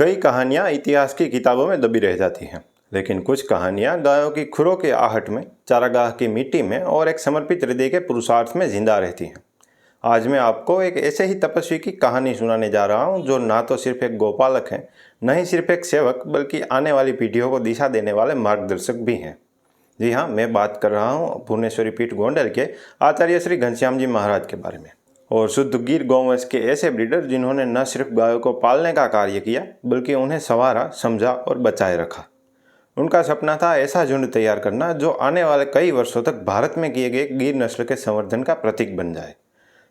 कई कहानियाँ इतिहास की किताबों में दबी रह जाती हैं, लेकिन कुछ कहानियाँ गायों की खुरों के आहट में, चारागाह की मिट्टी में और एक समर्पित हृदय के पुरुषार्थ में जिंदा रहती हैं। आज मैं आपको एक ऐसे ही तपस्वी की कहानी सुनाने जा रहा हूँ जो ना तो सिर्फ एक गोपालक है, न ही सिर्फ एक सेवक, बल्कि आने वाली पीढ़ियों को दिशा देने वाले मार्गदर्शक भी हैं। जी हाँ, मैं बात कर रहा हूँ भुवनेश्वरी पीठ गोंडल के आचार्य श्री घनश्याम जी महाराज के बारे में, और शुद्ध गिर गौवंश के ऐसे ब्रीडर जिन्होंने न सिर्फ गायों को पालने का कार्य किया, बल्कि उन्हें संवारा, समझा और बचाए रखा। उनका सपना था ऐसा झुंड तैयार करना जो आने वाले कई वर्षों तक भारत में किए गए गिर नस्ल के संवर्धन का प्रतीक बन जाए।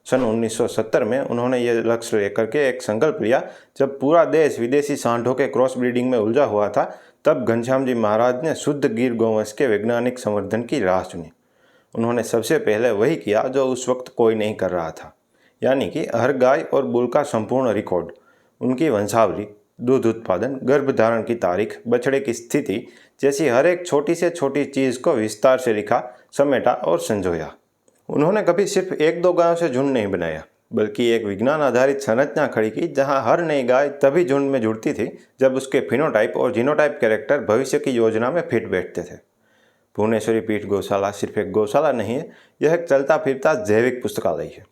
सन 1970 में उन्होंने ये लक्ष्य लेकर के एक संकल्प लिया। जब पूरा देश विदेशी सांडों के क्रॉस ब्रीडिंग में उलझा हुआ था, तब घनश्याम जी महाराज ने शुद्ध गिर गौवंश के वैज्ञानिक संवर्धन की राह चुनी। उन्होंने सबसे पहले वही किया जो उस वक्त कोई नहीं कर रहा था, यानी कि हर गाय और बुल का संपूर्ण रिकॉर्ड, उनकी वंशावली, दूध उत्पादन, गर्भधारण की तारीख, बछड़े की स्थिति जैसी हर एक छोटी से छोटी चीज़ को विस्तार से लिखा, समेटा और संजोया। उन्होंने कभी सिर्फ एक दो गायों से झुंड नहीं बनाया, बल्कि एक विज्ञान आधारित संरचना खड़ी की जहां हर नई गाय तभी झुंड में जुड़ती थी जब उसके फिनोटाइप और जीनोटाइप कैरेक्टर भविष्य की योजना में फिट बैठते थे। भुवनेश्वरी पीठ गौशाला सिर्फ एक गौशाला नहीं है, यह एक चलता फिरता जैविक पुस्तकालय है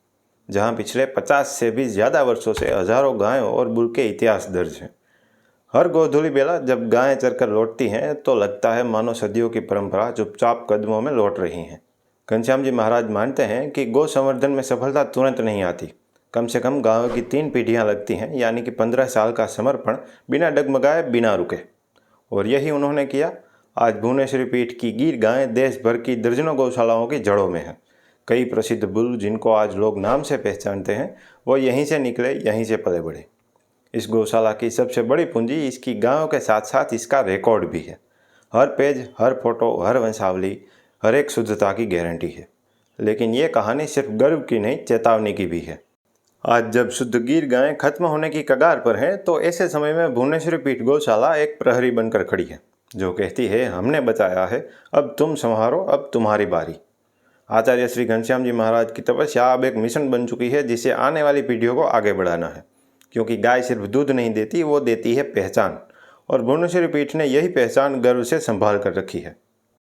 जहां पिछले 50 से भी ज़्यादा वर्षों से हजारों गायों और बुल के इतिहास दर्ज हैं। हर गोधूली बेला जब गायें चरकर लौटती हैं तो लगता है मानो सदियों की परंपरा चुपचाप कदमों में लौट रही हैं। घनश्याम जी महाराज मानते हैं कि गौ संवर्धन में सफलता तुरंत नहीं आती, कम से कम गायों की 3 पीढ़ियां लगती हैं, यानी कि 15 साल का समर्पण बिना डगमगाए, बिना रुके। और यही उन्होंने किया। आज भुवनेश्वरी पीठ की गिर गायें देश भर की दर्जनों गौशालाओं की जड़ों में हैं। कई प्रसिद्ध बुल जिनको आज लोग नाम से पहचानते हैं, वो यहीं से निकले, यहीं से पले बढ़े। इस गौशाला की सबसे बड़ी पूंजी इसकी गायों के साथ साथ इसका रिकॉर्ड भी है। हर पेज, हर फोटो, हर वंशावली, हर एक शुद्धता की गारंटी है। लेकिन ये कहानी सिर्फ गर्व की नहीं, चेतावनी की भी है। आज जब शुद्ध गिर गायें खत्म होने की कगार पर हैं, तो ऐसे समय में भुवनेश्वरी पीठ गौशाला एक प्रहरी बनकर खड़ी है जो कहती है, हमने बचाया है, अब तुम संभारो, अब तुम्हारी बारी। आचार्य श्री घनश्याम जी महाराज की तपस्या अब एक मिशन बन चुकी है जिसे आने वाली पीढ़ियों को आगे बढ़ाना है, क्योंकि गाय सिर्फ दूध नहीं देती, वो देती है पहचान। और भुवनेश्वरी पीठ ने यही पहचान गर्व से संभाल कर रखी है।